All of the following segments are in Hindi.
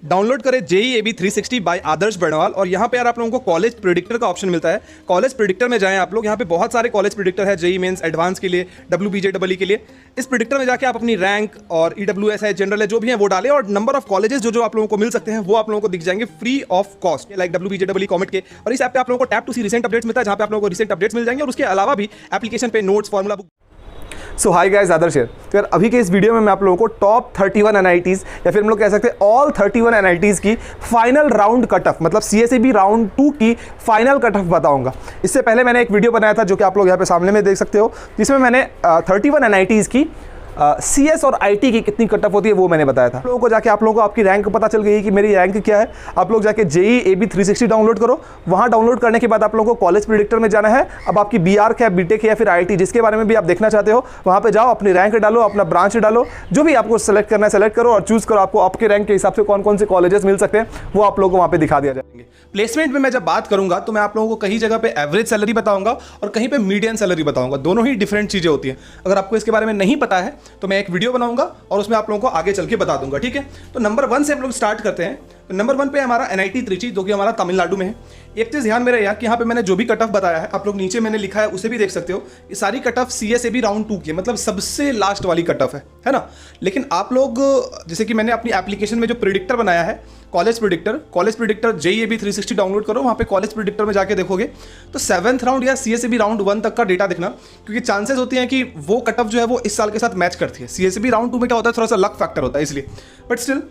डाउनलोड करें JEE 360 बाय आदर्श बर्णवाल और यहाँ पे यार आप लोगों को कॉलेज प्रेडिक्टर का ऑप्शन मिलता है। कॉलेज प्रेडिक्टर में जाएं आप लोग, यहाँ पे बहुत सारे कॉलेज प्रेडिक्टर है, JEE मेंस एडवांस के लिए, WBJEE के लिए। इस प्रेडिक्टर में जाके आप अपनी रैंक और EWS है, जनरल है, जो भी है वो डालें और नंबर ऑफ कॉलेजेस जो आप लोगों को मिल सकते हैं वो आप लोगों को दिख जाएंगे free of cost, like WBJEE कॉमेट के। और इस ऐप पे आप लोगों को tap to see recent updates मिलता है, जहाँ पे आप लोगों को रिसेंट अपडेट्स मिल जाएंगे और उसके अलावा भी एप्लीकेशन पे नोट्स, फॉर्मुला बुक। सो हाई गाइस, आदर्श है। तो यार अभी के इस वीडियो में मैं आप लोगों को टॉप 31 NITs या फिर हम लोग कह सकते हैं ऑल 31 NITs की फाइनल राउंड कट ऑफ, मतलब CSAB राउंड 2 की फाइनल कट ऑफ बताऊंगा। इससे पहले मैंने एक वीडियो बनाया था जो कि आप लोग यहाँ पे सामने में देख सकते हो, जिसमें मैंने 31 NITs की CS और IT की कितनी कट ऑफ होती है वो मैंने बताया था। लोगों को जाके आप लोगों को आपकी रैंक पता चल गई कि मेरी रैंक क्या है। आप लोग जाके JEE 360 डाउनलोड करो। वहाँ डाउनलोड करने के बाद आप लोगों को कॉलेज प्रेडिक्टर में जाना है। अब आपकी BR क्या, BTech या फिर IT, जिसके बारे में भी आप देखना चाहते हो, वहाँ पे जाओ, अपनी रैंक डालो, अपना ब्रांच डालो, जो भी आपको सेलेक्ट करना है सेलेक्ट करो और चूज करो आपको आपके रैंक के हिसाब से कौन कौन से कॉलेजेस मिल सकते हैं, वो आप लोगों को वहाँ पे दिखा दिया जाएंगे। प्लेसमेंट में मैं जब बात करूंगा तो मैं आप लोगों को कहीं जगह पे एवरेज सैलरी बताऊंगा और कहीं पे मीडियन सैलरी बताऊंगा। दोनों ही डिफरेंट चीजें होती हैं। अगर आपको इसके बारे में नहीं पता है तो मैं एक वीडियो बनाऊंगा और उसमें आप लोगों को आगे चल के बता दूंगा, ठीक है। तो नंबर 1 से हम लोग स्टार्ट करते हैं। तो नंबर 1 पे हमारा NIT त्रिची, जो कि हमारा तमिलनाडु में है। एक चीज ध्यान में रहे यार कि यहाँ पे मैंने जो भी कट ऑफ बताया है, आप लोग नीचे मैंने लिखा है उसे भी देख सकते हो। ये सारी कट ऑफ CSAB राउंड 2 की, मतलब सबसे लास्ट वाली कट ऑफ है ना। लेकिन आप लोग, जैसे कि मैंने अपनी एप्लीकेशन में जो प्रेडिक्टर बनाया है, कॉलेज प्रेडिक्टर JEE 360 डाउनलोड करो। वहाँ पे कॉलेज प्रेडिक्टर में जाके देखोगे तो 7th राउंड या CSAB राउंड 1 तक का डेटा दिखना, क्योंकि चांसेस होती हैं कि वो कट ऑफ जो है वो इस साल के साथ मैच करती है। CSAB राउंड 2 में क्या होता है, थोड़ा सा लक फैक्टर होता है इसलिए। बट स्टिल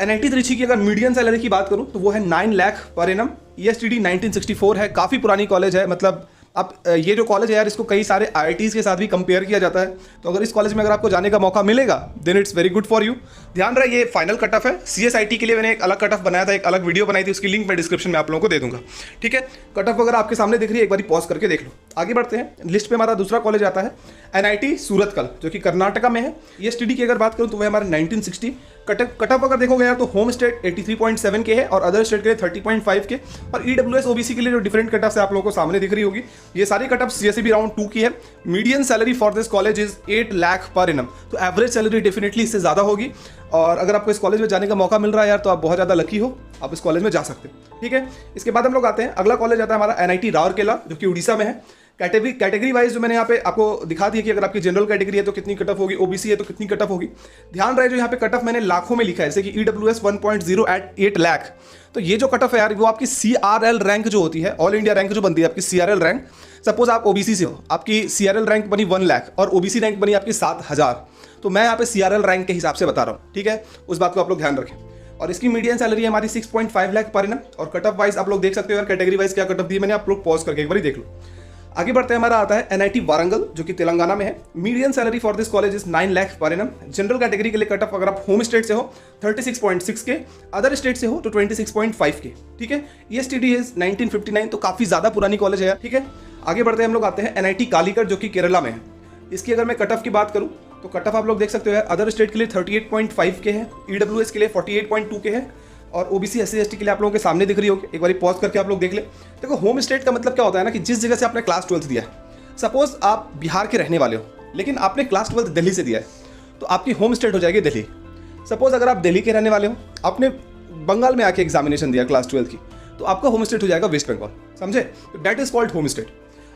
NIT त्रिची की अगर मीडियन सैलरी की बात करूं तो वो है 9 लाख पर एनम। ESTD 1964 है, काफ़ी पुरानी कॉलेज है। मतलब अब ये जो कॉलेज है यार, इसको कई सारे IITs के साथ भी कंपेयर किया जाता है। तो अगर इस कॉलेज में अगर आपको जाने का मौका मिलेगा then it's very good for you. ध्यान रहे ये फाइनल कट ऑफ है। CSIT के लिए मैंने एक अलग कट ऑफ बनाया था, एक अलग वीडियो बनाई थी, उसकी लिंक मैं डिस्क्रिप्शन में आप लोगों को दे दूंगा, ठीक है। कट ऑफ अगर आपके सामने दिख रही है, एक बार पॉज करके देख लो। आगे बढ़ते हैं। लिस्ट पे हमारा दूसरा कॉलेज आता है NIT सूरतकल, जो कि कर्नाटका में है। ESTD की अगर बात करूँ तो वह हमारा 1960। कट ऑफ अगर देखोगे यार तो होम स्टेट 83.7 के है और अदर स्टेट के लिए 30.5 के, और EWS OBC के लिए जो डिफरेंट कट ऑफ से आप लोगों को सामने दिख रही होगी, ये सारी कट ऑफ CSAB राउंड 2 की है। Median salary for this college is 8 lakh per annum. तो एवरेज सैलरी डेफिनेटली इससे ज़्यादा होगी। और अगर आपको इस कॉलेज में जाने का मौका मिल रहा है यार तो आप बहुत ज़्यादा लकी हो, आप इस कॉलेज में जा सकते हो, ठीक है। इसके बाद हम लोग आते हैं, अगला कॉलेज आता है हमारा NIT राउरकेला, जो कि उड़ीसा में है। कैटेगरी वाइज जो मैंने यहाँ पे आपको दिखा दिया कि अगर आपकी जनरल कैटेगरी है तो कितनी कट ऑफ होगी, OBC है तो कितनी कट ऑफ होगी। ध्यान रहे जो यहाँ पे कट ऑफ मैंने लाखों में लिखा है, जैसे कि EWS 1.0 at 8 लाख। तो ये जो कट ऑफ है यार वो आपकी CRL रैंक जो होती है, ऑल इंडिया रैंक जो बनती है आपकी CRL रैंक। सपोज आप OBC से हो, आपकी CRL रैंक बनी 1 लाख और OBC रैंक बनी आपकी 7000। तो मैं यहाँ पे CRL रैंक के हिसाब से बता रहा हूँ, ठीक है। उस बात को आप लोग ध्यान रखें। और इसकी मीडियन सैलरी है हमारी 6.5 लाख पर एनम। और कट ऑफ वाइज आप लोग देख सकते हो यार, कैटेगरी वाइज क्या कट ऑफ दी मैंने, आप लोग पॉज करके एक बार देख लो। आगे बढ़ते हैं, हमारा आता है NIT वारंगल, जो कि तेलंगाना में है। Median salary for this college is 9 lakh per annum. General category के लिए कट ऑफ अगर आप होम स्टेट से हो 36.6 के, अदर स्टेट से हो तो 26.5 के, ठीक है। ESTD इज 1959, तो काफी ज्यादा पुरानी कॉलेज है, ठीक है। आगे बढ़ते हैं, हम लोग आते हैं NIT कालीकट, जो कि केरला में है। इसकी अगर मैं कट ऑफ की बात करूं तो कट ऑफ आप लोग देख सकते हो, अदर स्टेट के लिए 38.5 के है, EWS के लिए 48.2 के है और OBC SC ST के लिए आप लोगों के सामने दिख रही होगी। एक बार पॉज करके आप लोग देख ले। देखो होम स्टेट का मतलब क्या होता है ना, कि जिस जगह से आपने क्लास 12 दिया है, सपोज आप बिहार के रहने वाले हो लेकिन आपने क्लास 12 दिल्ली से दिया है, तो आपकी होम स्टेट हो जाएगी दिल्ली। सपोज अगर आप दिल्ली के रहने वाले हो, आपने बंगाल में आके एग्जामिनेशन दिया क्लास 12 की, तो आपका होम स्टेट हो जाएगा वेस्ट बंगाल, समझे। तो that is called home state.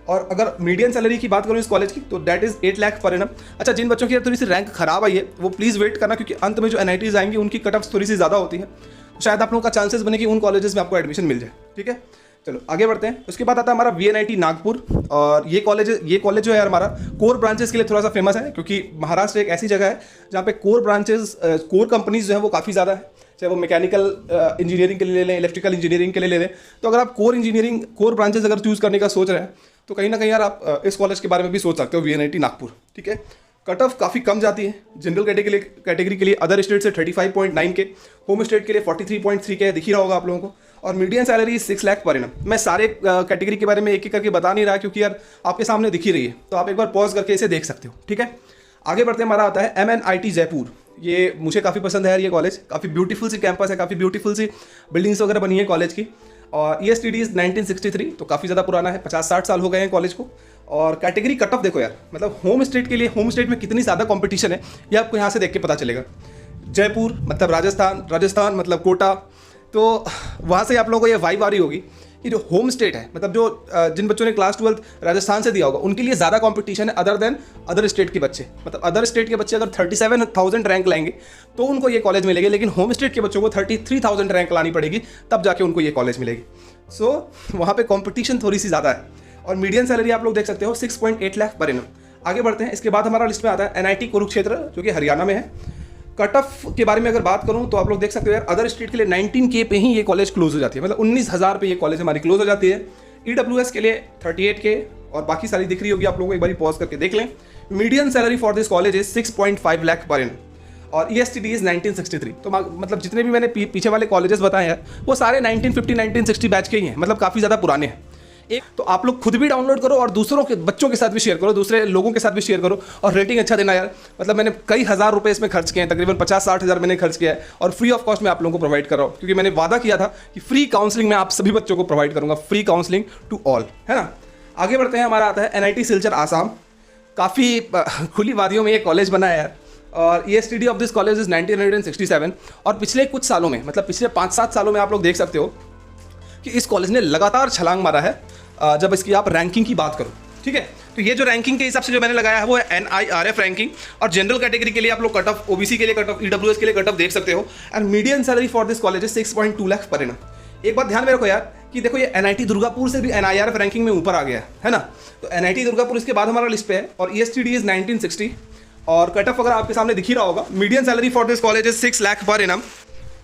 और अगर मीडियन सैलरी की बात करूँ इस कॉलेज की तो that is 8 lakh per annum. अच्छा, जिन बच्चों की थोड़ी सी रैंक खराब आई है वो प्लीज़ वेट करना, क्योंकि अंत में जो NITs आएंगी उनकी कट ऑफ थोड़ी सी ज़्यादा होती है। शायद आप लोगों का चांसेस बने कि उन कॉलेजेस में आपको एडमिशन मिल जाए, ठीक है। चलो आगे बढ़ते हैं। उसके बाद आता है हमारा VNIT नागपुर। और ये कॉलेज जो है हमारा कोर ब्रांचेस के लिए थोड़ा सा फेमस है, क्योंकि महाराष्ट्र एक ऐसी जगह है जहाँ पे कोर ब्रांचेस, कोर कंपनीज जो है वो काफ़ी ज़्यादा है। चाहे वो मैकेनिकल इंजीनियरिंग के लिए ले लें, इलेक्ट्रिकल इंजीनियरिंग के लिए ले लें। तो अगर आप कोर ब्रांचेस अगर चूज़ करने का सोच रहे हैं तो कहीं ना कहीं यार आप इस कॉलेज के बारे में भी सोच सकते हो, VNIT नागपुर, ठीक है। कट ऑफ काफ़ी कम जाती है जनरल कैटेगरी के लिए, अदर स्टेट से 35.9 के, होम स्टेट के लिए 43.3 के, दिख ही रहा होगा आप लोगों को। और median salary 6 lakh per annum. मैं सारे कैटेगरी के बारे में एक एक करके बता नहीं रहा, क्योंकि यार आपके सामने दिख ही रही है, तो आप एक बार पॉज करके इसे देख सकते हो, ठीक है। आगे बढ़ते हमारा आता है MNIT जयपुर। ये मुझे काफ़ी पसंद है यार, ये कॉलेज काफ़ी ब्यूटीफुल सी कैंपस है, काफ़ी ब्यूटीफुल सी बिल्डिंग्स वगैरह बनी है कॉलेज की। और ESTD इज 1963, तो काफ़ी ज़्यादा पुराना है, 50-60 साल हो गए हैं कॉलेज को। और कैटेगरी कट ऑफ देखो यार, मतलब होम स्टेट के लिए, होम स्टेट में कितनी ज़्यादा कंपटीशन है ये आपको यहाँ से देख के पता चलेगा। जयपुर मतलब राजस्थान, राजस्थान मतलब कोटा। तो वहाँ से आप लोगों को ये वाइब आ रही होगी कि जो होम स्टेट है, मतलब जो जिन बच्चों ने क्लास 12 राजस्थान से दिया होगा उनके लिए ज़्यादा कंपटीशन है अदर देन अदर स्टेट के बच्चे। मतलब अदर स्टेट के बच्चे अगर 37,000 रैंक लाएंगे तो उनको ये कॉलेज मिलेगी, लेकिन होम स्टेट के बच्चों को 33,000 रैंक लानी पड़ेगी तब जाके उनको ये कॉलेज मिलेगी। सो वहाँ पे कंपटीशन थोड़ी सी ज़्यादा है। और मीडियन सैलरी आप लोग देख सकते हो 6.8 लाख पर एनम। आगे बढ़ते हैं, इसके बाद हमारा लिस्ट में आता है NIT कुरुक्षेत्र जो कि हरियाणा में है। कट ऑफ के बारे में अगर बात करूं तो आप लोग देख सकते हो यार, अदर स्टेट के लिए 19K पे ही ये कॉलेज क्लोज हो जाती है, मतलब 19,000 पे ये कॉलेज हमारी क्लोज हो जाती है। EWS के लिए 38K और बाकी सारी दिख रही होगी आप लोगों को, एक बार पॉज करके देख लें। Median salary for this college is 6.5 lakh per annum और ESTD इज 1963। तो मतलब जितने भी मैंने पीछे वाले कॉलेजेस बताए हैं वो सारे 1950 1960 बैच के ही हैं, मतलब काफ़ी ज़्यादा पुराने हैं। एक तो आप लोग खुद भी डाउनलोड करो और दूसरों के बच्चों के साथ भी शेयर करो, दूसरे लोगों के साथ भी शेयर करो और रेटिंग अच्छा देना यार। मतलब मैंने कई हज़ार रुपए इसमें खर्च किए हैं, तकरीबन 50-60 हज़ार मैंने खर्च किया है और फ्री ऑफ कॉस्ट में आप लोगों को प्रोवाइड कर रहा हूँ, क्योंकि मैंने वादा किया था कि फ्री काउंसलिंग मैं आप सभी बच्चों को प्रोवाइड करूँगा, फ्री काउंसलिंग टू ऑल, है ना। आगे बढ़ते हैं, हमारा आता है NIT सिलचर आसाम। काफ़ी खुली वादियों में ये कॉलेज बना है यार और ESTD of this college is 1967। और पिछले कुछ सालों में, मतलब पिछले 5-7 सालों में आप लोग देख सकते हो कि इस कॉलेज ने लगातार छलांग मारा है जब इसकी आप रैंकिंग की बात करो, ठीक है। तो ये जो रैंकिंग के हिसाब से जो मैंने लगाया है वो है NIRF रैंकिंग। और जनरल कैटेगरी के लिए आप लोग कट ऑफ, OBC के लिए कट ऑफ, EWS के लिए कट ऑफ देख सकते हो। And median salary for this college 6.2 lakh per annum. एक बात ध्यान में रखो यार कि देखो ये NIT दुर्गापुर से भी NIRF रैंकिंग में ऊपर आ गया है ना। तो NIT दुर्गापुर इसके बाद हमारा लिस्ट पे है और ESTD इज 1960 और कट ऑफ अगर आपके सामने दिख ही रहा होगा, median salary for this college is 6 lakh per annum.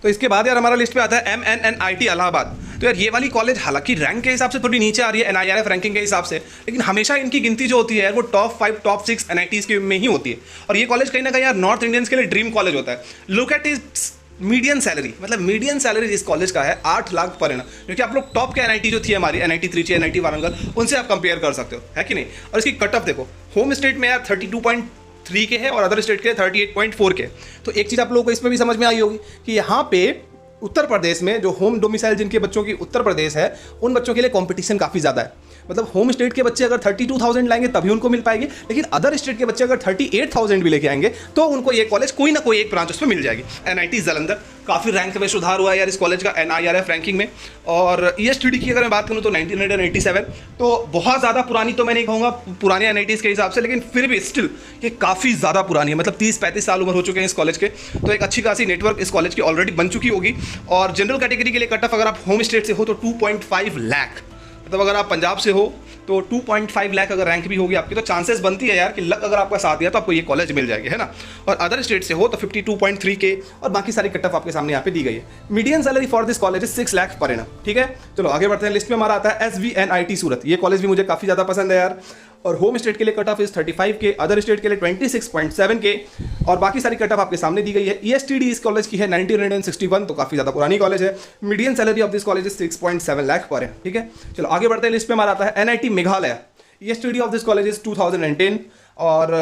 तो इसके बाद यार हमारा लिस्ट पे आता है MNNIT इलाहाबाद। तो यार ये वाली कॉलेज हालांकि रैंक के हिसाब से थोड़ी नीचे आ रही है NIRF रैंकिंग के हिसाब से, लेकिन हमेशा इनकी गिनती जो होती है यार वो टॉप 5 टॉप 6 NITs के में ही होती है। और ये कॉलेज कहीं ना कहीं यार नॉर्थ इंडियंस के लिए ड्रीम कॉलेज होता है। Look at is median salary, मतलब मीडियन सैलरी इस कॉलेज का है 8 लाख पर एनम, क्योंकि आप लोग टॉप के NIT जो थी हमारी NIT त्रिची, NIT वारंगल, उनसे आप कंपेयर कर सकते हो, है कि नहीं। और इसकी कट ऑफ देखो, होम स्टेट में यार 32.3 के है और अदर स्टेट के 38.4 के। तो एक चीज़ आप लोगों को इसमें भी समझ में आई होगी कि यहाँ पे उत्तर प्रदेश में जो होम डोमिसाइल जिनके बच्चों की उत्तर प्रदेश है, उन बच्चों के लिए कंपटीशन काफ़ी ज़्यादा है। मतलब होम स्टेट के बच्चे अगर 32,000 लाएंगे तभी उनको मिल पाएगी, लेकिन अदर स्टेट के बच्चे अगर 38,000 भी लेके आएंगे तो उनको ये कॉलेज कोई ना कोई एक ब्रांच उसमें मिल जाएगी। NIT जालंधर, काफ़ी रैंक में सुधार हुआ है यार इस कॉलेज का NIRF रैंकिंग में। और ESTD की अगर मैं बात करूँ तो 1987, तो बहुत ज़्यादा पुरानी तो मैं नहीं कहूँगा पुराने NITs के हिसाब से, लेकिन फिर भी स्टिल ये काफ़ी ज़्यादा पुरानी है। मतलब 30-35 साल उम्र हो चुके हैं इस कॉलेज के, तो एक अच्छी खासी नेटवर्क इस कॉलेज की ऑलरेडी बन चुकी होगी। और जनरल कैटेगरी के लिए कट ऑफ अगर आप होम स्टेट से हो तो 2.5 लाख, मतलब अगर आप पंजाब से हो तो 2.5 लाख अगर रैंक भी होगी आपकी तो चांसेस बनती है यार कि लक अगर आपका साथ दिया तो आपको ये कॉलेज मिल जाएगी, है ना। और अदर स्टेट से हो तो 52.3 के और बाकी सारी कट ऑफ आपके सामने यहाँ पे दी गई है। Median salary for this college 6 lakh per annum, ठीक है। चलो आगे बढ़ते हैं, लिस्ट में हमारा आता है SVNIT सूरत। ये कॉलेज भी मुझे काफ़ी ज़्यादा पसंद है यार। और होम स्टेट के लिए कट ऑफ इज 35 के, अदर स्टेट के लिए 26.7 के और बाकी सारी कट ऑफ आपके सामने दी गई है। ESTD इस कॉलेज की है 1961, तो काफ़ी ज़्यादा पुरानी कॉलेज है। Median salary of this college 6.7 lakh पर है, ठीक है। चलो आगे बढ़ते हैं, लिस्ट में हमारा आता है NIT Meghalaya. ESTD of this college is 2010 और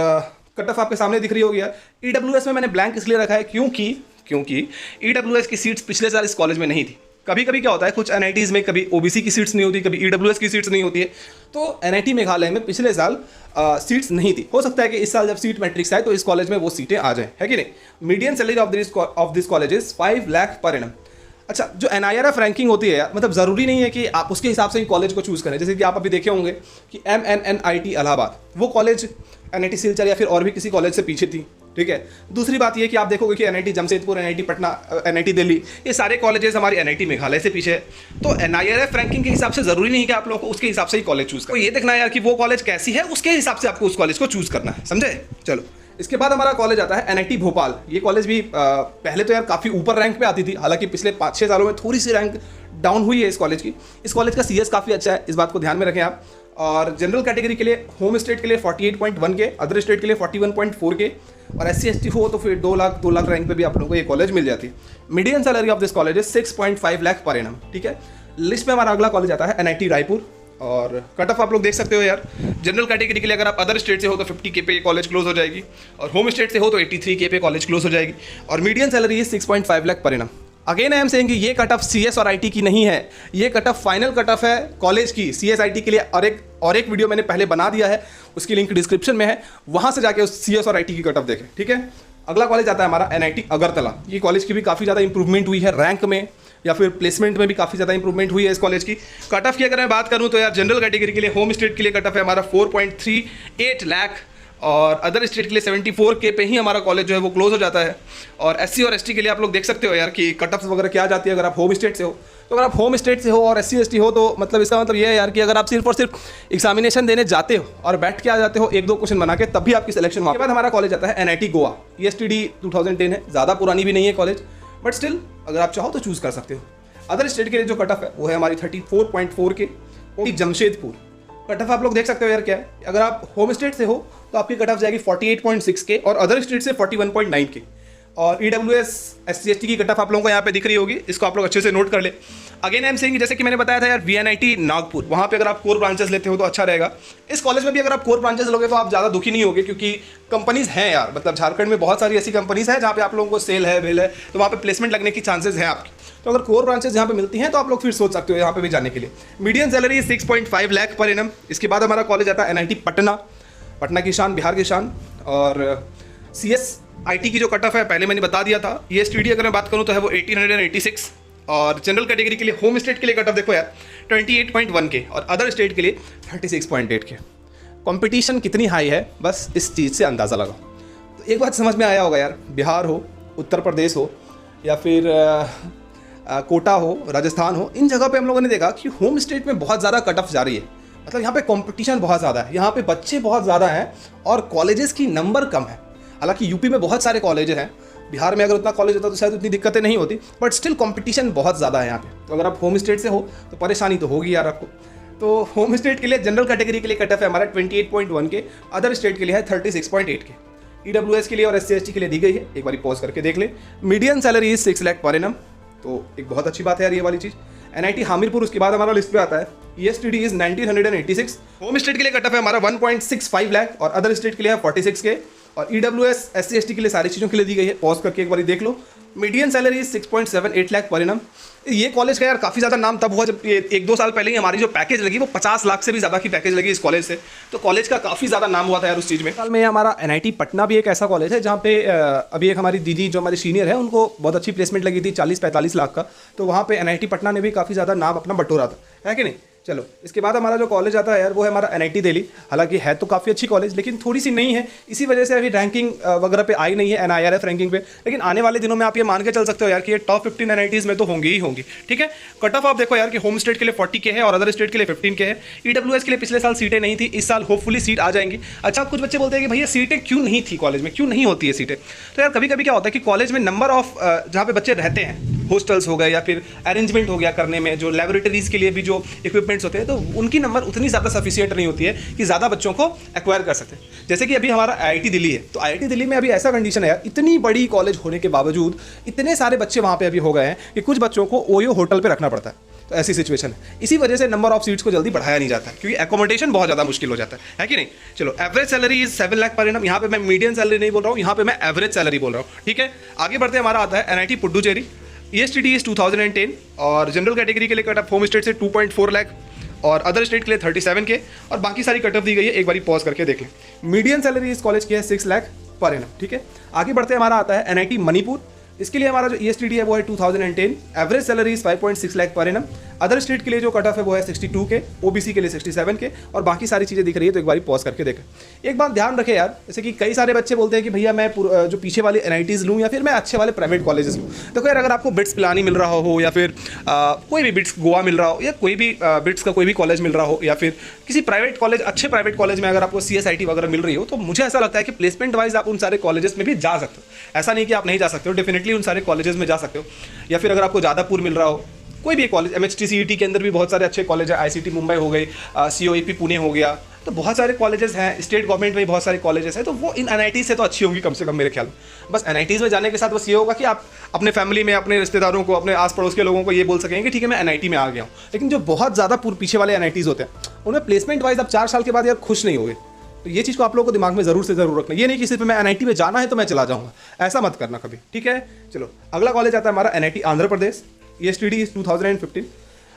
कट ऑफ आपके सामने दिख रही होगी यार। EWS में मैंने ब्लैंक इसलिए रखा है क्योंकि EWS की सीट्स पिछले साल इस कॉलेज में नहीं थी। कभी कभी क्या होता है कुछ NITs में कभी OBC की सीट्स नहीं होती, कभी EWS की सीट्स नहीं होती है। तो NIT मेघालय में पिछले साल सीट्स नहीं थी। हो सकता है कि इस साल जब सीट मैट्रिक्स आए तो इस कॉलेज में वो सीटें आ जाए, है कि नहीं। Median salary of this college is 5 lakh per annum. अच्छा, जो NIRF रैंकिंग होती है यार, मतलब ज़रूरी नहीं है कि आप उसके हिसाब से ही कॉलेज को चूज़ करें। जैसे कि आप अभी देखे होंगे कि MNNIT इलाहाबाद, वो कॉलेज NIT सिलचर या फिर और भी किसी कॉलेज से पीछे थी, ठीक है। दूसरी बात ये कि आप देखोगे कि NIT Jamshedpur, NIT Patna, NIT Delhi, ये सारे कॉलेजेस हमारी NIT मेघालय से पीछे है। तो NIRF रैंकिंग के हिसाब से ज़रूरी नहीं कि आप लोगों को उसके हिसाब से ही कॉलेज चूज़ करें। तो ये देखना है यार कि वो कॉलेज कैसी है, उसके हिसाब से आपको उस कॉलेज को चूज़ करना है, समझे। चलो इसके बाद हमारा कॉलेज आता है NIT भोपाल। ये कॉलेज भी पहले तो यार काफ़ी ऊपर रैंक पे आती थी, हालांकि पिछले 5-6 सालों में थोड़ी सी रैंक डाउन हुई है इस कॉलेज की। इस कॉलेज का CS काफ़ी अच्छा है, इस बात को ध्यान में रखें आप। और जनरल कैटेगरी के लिए होम स्टेट के लिए 48.1 के, अदर स्टेट के लिए 41.4 के और SC/ST हो तो फिर 2 लाख रैंक पे भी आप लोगों को ये कॉलेज मिल जाती है। Median salary of this college है 6.5 लाख पर एनम, ठीक है। लिस्ट में हमारा अगला कॉलेज आता है NIT रायपुर और कट ऑफ आप लोग देख सकते हो यार। जनरल कैटेगरी के लिए अगर आप अदर स्टेट से हो तो 50 के पे कॉलेज क्लोज हो जाएगी और होम स्टेट से हो तो 83 के पे कॉलेज क्लोज हो जाएगी और मीडियन सैलरी है 6.5 lakh per annum. Again I am saying कि ये कट ऑफ CS और IT की नहीं है, ये cut off final cut off है कॉलेज की। CS IT के लिए और एक वीडियो मैंने पहले बना दिया है, उसकी लिंक डिस्क्रिप्शन में है, वहाँ से जाके उस CS और IT की कट ऑफ देखें, ठीक है। अगला कॉलेज आता है हमारा NIT अगरतला। ये कॉलेज की भी काफ़ी ज़्यादा इंप्रूवमेंट हुई है रैंक में या फिर प्लेसमेंट में भी काफ़ी ज़्यादा इंप्रूवमेंट हुई है इस कॉलेज की। कट ऑफ की अगर मैं बात करूँ तो यार जनरल कैटेगरी के लिए होम स्टेट के लिए कट ऑफ है हमारा 4.38 लाख और अदर स्टेट के लिए 74K पे ही हमारा कॉलेज जो है वो क्लोज हो जाता है। और SC और ST के लिए आप लोग देख सकते हो यार कि कट ऑफ वगैरह क्या जाती है अगर आप होम स्टेट से हो। तो अगर आप होम स्टेट से हो और SC ST हो तो मतलब इसका मतलब ये है यार कि अगर आप सिर्फ और सिर्फ एग्जामिनेशन देने जाते हो और बैठ के आ जाते हो 1-2 क्वेश्चन बना के तब भी आपकी सिलेक्शन हुआ। उसके बाद हमारा कॉलेज आता है NIT गोवा। ESTD 2010 है, ज़्यादा पुरानी भी नहीं है कॉलेज, बट स्टिल अगर आप चाहो तो चूज़ कर सकते हो। अदर स्टेट के लिए जो कट ऑफ है वो है हमारी 34.4K जमशेदपुर। कट ऑफ आप लोग देख सकते हो यार क्या है, अगर आप होम स्टेट से हो तो आपकी कट ऑफ जाएगी 48.6K और अदर स्टेट से 41.9K। और EWS SC ST की कट ऑफ आप लोगों को यहाँ पे दिख रही होगी, इसको आप लोग अच्छे से नोट कर ले। अगेन आई एम सेइंग, जैसे कि मैंने बताया था यार VNIT नागपुर, वहाँ पे अगर आप कोर ब्रांचेस लेते हो तो अच्छा रहेगा। इस कॉलेज में भी अगर आप कोर ब्रांचेस लोगे तो आप ज़्यादा दुखी नहीं होगे क्योंकि कंपनीज हैं यार, मतलब झारखंड में बहुत सारी ऐसी कंपनीज हैं जहाँ पे आप लोगों को सेल है वेल है तो वहाँ पे प्लेसमेंट लगने की चांसेस हैं आपकी। तो अगर कोर ब्रांचेस यहाँ पे मिलती हैं तो आप लोग फिर सोच सकते हो यहाँ पे भी जाने के लिए। Medium salary 6.5 lakh per annum. इसके बाद हमारा कॉलेज आता है NIT पटना, पटना की शान, बिहार की शान। और CSIT की जो कट ऑफ है पहले मैंने बता दिया था। ESTD अगर मैं बात करूँ तो है वो 1886 और जनरल कैटेगरी के लिए होम स्टेट के लिए कट ऑफ देखो यार 28.1K और अदर स्टेट के लिए 36.8K। कंपटीशन कितनी हाई है बस इस चीज़ से अंदाज़ा लगाओ। तो एक बात समझ में आया होगा यार, बिहार हो, उत्तर प्रदेश हो या फिर कोटा हो, राजस्थान हो, इन जगह पे हम लोगों ने देखा कि होम स्टेट में बहुत ज़्यादा कट ऑफ जा रही है। मतलब यहाँ पे कंपटीशन बहुत ज़्यादा है, यहाँ पे बच्चे बहुत ज़्यादा हैं और कॉलेजेस की नंबर कम है। हालांकि यूपी में बहुत सारे कॉलेज हैं, बिहार में अगर उतना कॉलेज होता तो शायद उतनी दिक्कतें नहीं होती, बट स्टिल कंपटीशन बहुत ज़्यादा है यहाँ पे। तो अगर आप होम स्टेट से हो तो परेशानी तो होगी यार आपको। तो होम स्टेट के लिए जनरल कैटेगरी के लिए कट ऑफ है हमारा 28.1K, अदर स्टेट के लिए है 36.8K। EWS के लिए और SC ST के लिए दी गई है, एक बार पॉज करके देख ले। Medium salary 6 lakh per annum, तो एक बहुत अच्छी बात है यार ये वाली चीज़। NIT हामिरपुर उसके बाद हमारा लिस्ट पे आता है। ESTD is 1986। होम स्टेट के लिए कट ऑफ है हमारा 1.65 लाख और अदर स्टेट के लिए है 46K और EWS SC ST के लिए सारी चीज़ों के लिए दी गई है। पॉज करके एक बार देख लो। Medium salary 6.78 lakh per annum. ये कॉलेज का यार काफ़ी ज़्यादा नाम तब हुआ जब 1-2 साल पहले ही हमारी जो पैकेज लगी वो 50 लाख से भी ज़्यादा की पैकेज लगी इस कॉलेज से। तो कॉलेज का काफ़ी ज़्यादा नाम हुआ था यार उस चीज़ में। साल में हमारा NIT पटना भी एक ऐसा कॉलेज है जहाँ पे अभी एक हमारी दीदी जो हमारी सीनियर है उनको बहुत अच्छी प्लेसमेंट लगी थी 40-45 लाख का। तो वहाँ पे NIT पटना ने भी काफ़ी ज़्यादा नाम अपना बटोरा था, है कि नहीं। चलो इसके बाद हमारा जो कॉलेज आता है यार वो है हमारा NIT दिल्ली। हालांकि है तो काफ़ी अच्छी कॉलेज लेकिन थोड़ी सी नहीं है, इसी वजह से अभी रैंकिंग वगैरह पे आई नहीं है NIRF रैंकिंग पे। लेकिन आने वाले दिनों में आप ये मान के चल सकते हो यार कि ये टॉप 15 NITs में तो होंगी ही होंगी। ठीक है, कट ऑफ आप देखो यार कि होम स्टेट के लिए 40K है और अदर स्टेट के लिए 15K है। EWS के लिए पिछले साल सीटें नहीं थी, इस साल होपफुली सीट आ जाएंगी। अच्छा, कुछ बच्चे बोलते हैं कि भैया सीटें क्यों नहीं थी कॉलेज में, क्यों नहीं होती है सीटें। तो यार कभी कभी क्या होता है कि कॉलेज में नंबर ऑफ जहाँ पे बच्चे रहते हैं, हॉस्टल्स हो गए या फिर अरेंजमेंट हो गया करने में, जो लेबोरेटरीज के लिए भी जो इक्विपमेंट्स होते हैं तो उनकी नंबर उतनी ज़्यादा सफिशिएंट नहीं होती है कि ज़्यादा बच्चों को एक्वायर कर सकते। जैसे कि अभी हमारा IIT दिल्ली है, तो IIT दिल्ली में अभी ऐसा कंडीशन है यार, इतनी बड़ी कॉलेज होने के बावजूद इतने सारे बच्चे वहाँ पे अभी हो गए हैं कि कुछ बच्चों को ओयो होटल पे रखना पड़ता है। तो ऐसी सिचुएशन है, इसी वजह से नंबर ऑफ सीट्स को जल्दी बढ़ाया नहीं जाता क्योंकि एकोमोडेशन बहुत ज़्यादा मुश्किल हो जाता है कि नहीं। चलो, average salary is 7 lakh per annum. यहाँ पे मैं मीडियम सैलरी नहीं बोल रहा हूँ, यहाँ पे मैं एवरेज सैलरी बोल रहा हूँ। ठीक है, आगे बढ़ते हमारा आता है NIT पुडुचेरी। ESTD इज 2010 और जनरल कैटेगरी के लिए कट ऑफ होम स्टेट से 2.4 लाख और अदर स्टेट के लिए 37K और बाकी सारी कट ऑफ दी गई है। एक बारी पॉज करके देख लें। मीडियम सैलरी इस कॉलेज की है 6 लाख पर एनम। ठीक है, आगे बढ़ते हमारा आता है NIT मणिपुर। इसके लिए हमारा जो ESTD है वो है 2010, average salary 5.6 lakh per annum. Other state के लिए जो कट ऑफ है वो है 62K, OBC के लिए 67K और बाकी सारी चीज़ें दिख रही है। तो एक बार पॉज करके देखें। एक बात ध्यान रखें यार, जैसे कि कई सारे बच्चे बोलते हैं कि भैया मैं जो पीछे वाले NITs लूँ या फिर मैं अच्छे वाले प्राइवेट कॉलेजेस लूँ। देखो यार, अगर आपको बिट्स पिलानी मिल रहा हो या फिर कोई भी बिट्स गोवा मिल रहा हो या कोई भी बिट्स का कोई भी कॉलेज मिल रहा हो या फिर किसी प्राइवेट कॉलेज, अच्छे प्राइवेट कॉलेज में अगर आपको CSIT वगैरह मिल रही हो तो मुझे ऐसा लगता है कि प्लेसमेंट वाइज आप उन सारे कॉलेजेस में भी जा सकते हो। ऐसा नहीं कि आप नहीं जा सकते हो, डेफिनेटली उन सारे कॉलेजेस में जा सकते हो। या फिर अगर आपको जादापुर मिल रहा हो, कोई भी कॉलेज, MHT CET के अंदर भी बहुत सारे अच्छे कॉलेज है, ICT मुंबई हो गई, COEP पुणे हो गया, तो बहुत सारे कॉलेजेस हैं। स्टेट गवर्नमेंट में बहुत सारे कॉलेजेस हैं, तो वो इन NIT से तो अच्छी होंगी कम से कम मेरे ख्याल में। बस NITs में जाने के साथ बस ये होगा कि आप अपने फैमिली में, अपने रिश्तेदारों को, अपने आस पड़ोस के लोगों को ये बोल सकेंगे कि ठीक है मैं NIT में आ गया हूँ। लेकिन जो बहुत ज़्यादा पीछे वाले NITs होते हैं उनमें प्लेसमेंट वाइज आप 4 साल के बाद यार खुश नहीं होगे। तो ये चीज़ को आप लोगों को दिमाग में ज़रूर से ज़रूर रखना। ये नहीं कि सिर्फ मैं NIT में जाना है तो मैं चला जाऊँगा, ऐसा मत करना कभी। ठीक है, चलो अगला कॉलेज आता है हमारा NIT Andhra Pradesh. ESTD is 2015।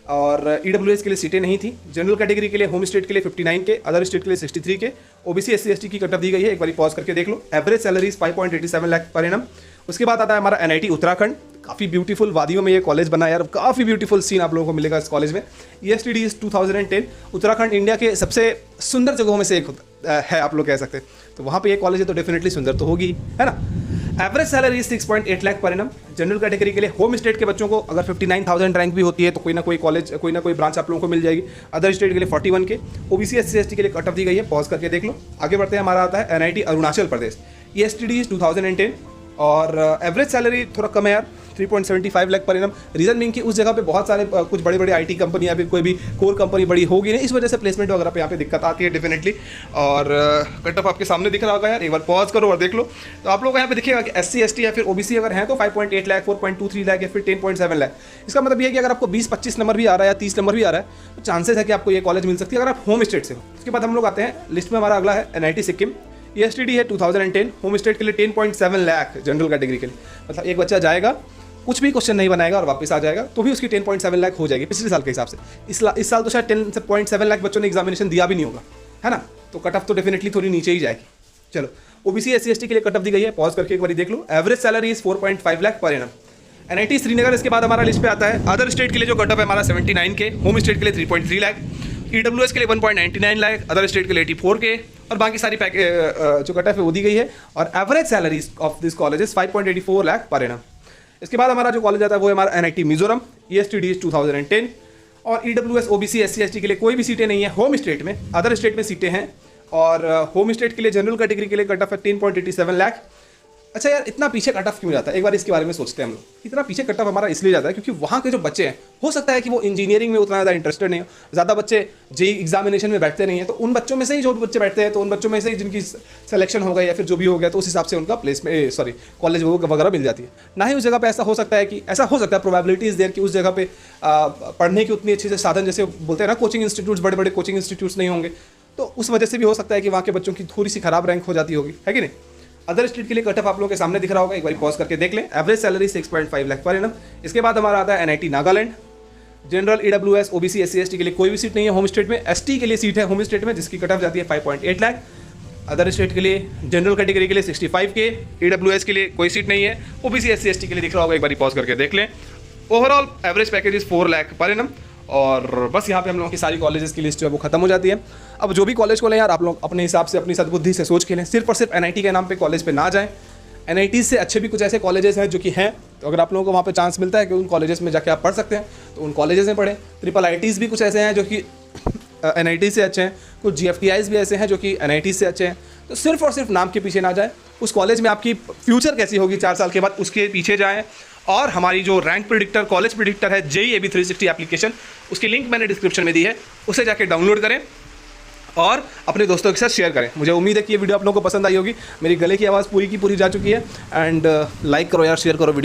और EWS के लिए सीटें नहीं थी। जनरल कैटेगरी के लिए होम स्टेट के लिए 59 के, अदर स्टेट के लिए 63 के, OBC SC ST की कट ऑफ दी गई है, एक बार पॉज करके देख लो। Average salary 5.87 lakh per annum. उसके बाद आता है हमारा NIT उत्तराखंड, काफ़ी ब्यूटीफुल वादियों में ये कॉलेज बना है यार, काफ़ी ब्यूटीफुल सीन आप लोगों को मिलेगा इस कॉलेज में। ESTD 2010, उत्तराखंड इंडिया के सबसे सुंदर जगहों में से एक है, आप लोग कह सकते हैं। तो वहाँ पे ये कॉलेज है तो डेफिनेटली सुंदर तो होगी, है ना। Average salary 6.8 lakh per annum. General category के लिए होम स्टेट के बच्चों को अगर 59,000 रैंक भी होती है तो कोई ना कोई कॉलेज, कोई ना कोई ब्रांच आप लोगों को मिल जाएगी। अदर स्टेट के लिए 41 के, OBC SC ST के लिए कट ऑफ दी गई है, पॉज करके देख लो। आगे बढ़ते हैं, हमारा आता है NIT अरुणाचल प्रदेश, ESTD 2010 और एवरेज सैलरी थोड़ा कम है यार, 3.75 lakh per annum. Reason mean कि उस जगह पे बहुत सारे कुछ बड़े बड़े IT कंपनी या फिर कोई भी कोर कंपनी बड़ी होगी नहीं, इस वजह से प्लेसमेंट वगैरह पे यहाँ पे दिक्कत आती है डेफिनेटली। और कट ऑफ आपके सामने दिख रहा होगा यार, एक बार पॉज करो और देख लो। तो आप लोगों को यहाँ पे दिखेगा कि SC ST या फिर OBC अगर हैं तो 5.8 लाख, 4.23 लाख या फिर 10.7 लाख। इसका मतलब ये है कि अगर आपको 20-25 नंबर भी आ रहा है या 30 नंबर भी आ रहा है तो चांसेस है कि आपको ये कॉलेज मिल सकती है अगर आप होम स्टेट से हो। उसके बाद हम लोग आते हैं लिस्ट में, हमारा अगला है NIT सिक्किम, ESTD है 2010, होम स्टेट के लिए 10.7 लाख जनरल कैटेगरी के लिए। मतलब एक बच्चा जाएगा, कुछ भी क्वेश्चन नहीं बनाएगा और वापस आ जाएगा तो भी उसकी 10.7 लाख हो जाएगी पिछले साल के हिसाब से। इस साल तो शायद 10.7 लाख बच्चों ने एग्जामिनेशन दिया भी नहीं होगा, है ना। तो कट ऑफ तो डेफिनेटली थोड़ी नीचे ही जाएगी। चलो, OBC SC ST के लिए कट ऑफ दी गई है, पॉज करके एक बार देख लो। Average salary is 4.5 lakh per annum. NIT Srinagar इसके बाद हमारा लिस्ट पे आता है। अदर स्टेट के लिए जो कट ऑफ है हमारा 79 के, होम स्टेट के लिए 3.3 लाख, EWS के लिए 1.99 लाख, अदर स्टेट के लिए 84 के और बाकी सारी जो कट ऑफ है वो दी गई है। और average salary of this college is 5.84 lakh per annum. इसके बाद हमारा जो कॉलेज आता है वो है हमारा NIT मिजोरम, ESTD 2010 और EWS OBC SC ST के लिए कोई भी सीटें नहीं है होम स्टेट में, अदर स्टेट में सीटें हैं। और होम स्टेट के लिए जनरल कैटेगरी के लिए कट ऑफ है 10.87 लाख। अच्छा यार, इतना पीछे कट ऑफ क्यों जाता है, एक बार इसके बारे में सोचते हैं हम लोग। इतना पीछे कट ऑफ हमारा इसलिए जाता है क्योंकि वहाँ के जो बच्चे हैं, हो सकता है कि वो इंजीनियरिंग में उतना ज़्यादा इंटरेस्टेड नहीं हो, ज़्यादा बच्चे JEE एग्जामिनेशन में बैठते नहीं हैं, तो उन बच्चों में से ही जो बच्चे बैठते हैं तो उन बच्चों में से ही जिनकी सिलेक्शन हो गई या फिर जो भी हो गया तो उस हिसाब से उनका कॉलेज वगैरह मिल जाती है। ना ही उस जगह पर ऐसा हो सकता है कि प्रोबेबिलिटी इज देयर कि उस जगह पे पढ़ने की उतनी अच्छी से साधन, जैसे बोलते हैं ना कोचिंग इंस्टीट्यूट्स, बड़े बड़े कोचिंग इंस्टीट्यूट्स नहीं होंगे, तो उस वजह से भी हो सकता है कि वहाँ के बच्चों की थोड़ी सी खराब रैंक हो जाती होगी, है कि नहीं। अदर स्टेट के लिए कट ऑफ आप लोगों के सामने दिख रहा होगा, एक बार पॉज करके देख लें। Average salary 6.5 lakh per annum. इसके बाद हमारा आता है NIT Nagaland, general EWS OBC SC ST के लिए कोई भी सीट नहीं है होम स्टेट में, ST के लिए सीट है होम स्टेट में जिसकी कट ऑफ जाती है 5.8 लाख। अदर स्टेट के लिए जनरल कैटेगरी के लिए 65 के, EWS के लिए कोई सीट नहीं है, OBC SC ST के लिए दिख रहा होगा, एक बार पॉज करके देख लें। Overall average package is 4 lakh per annum. और बस यहाँ पे हम लोगों की सारी कॉलेजेस की लिस्ट जो है वो खत्म हो जाती है। अब जो भी कॉलेज को लें यार, आप लोग अपने हिसाब से अपनी सद्बुद्धि से सोच के लें, सिर्फ और सिर्फ NIT के नाम पे कॉलेज पे ना जाएं। NIT से अच्छे भी कुछ ऐसे कॉलेजेस हैं जो कि हैं, तो अगर आप लोगों को वहाँ पे चांस मिलता है कि उन कॉलेजेस में जाके आप पढ़ सकते हैं तो उन कॉलेजेस में पढ़ें। IIITs भी कुछ ऐसे हैं जो कि NIT से अच्छे हैं, कुछ GFTIs भी ऐसे हैं जो कि NIT से अच्छे हैं। तो सिर्फ और सिर्फ नाम के पीछे ना जाएं, उस कॉलेज में आपकी फ्यूचर कैसी होगी 4 साल के बाद उसके पीछे जाएं। और हमारी जो रैंक प्रिडिक्टर, कॉलेज प्रिडिक्टर है, JEE AB 360 एप्लीकेशन, उसकी लिंक मैंने डिस्क्रिप्शन में दी है, उसे जाके डाउनलोड करें और अपने दोस्तों के साथ शेयर करें। मुझे उम्मीद है कि ये वीडियो आप लोगों को पसंद आई होगी। मेरी गले की आवाज़ पूरी की पूरी जा चुकी है। एंड लाइक करो यार, शेयर करो वीडियो।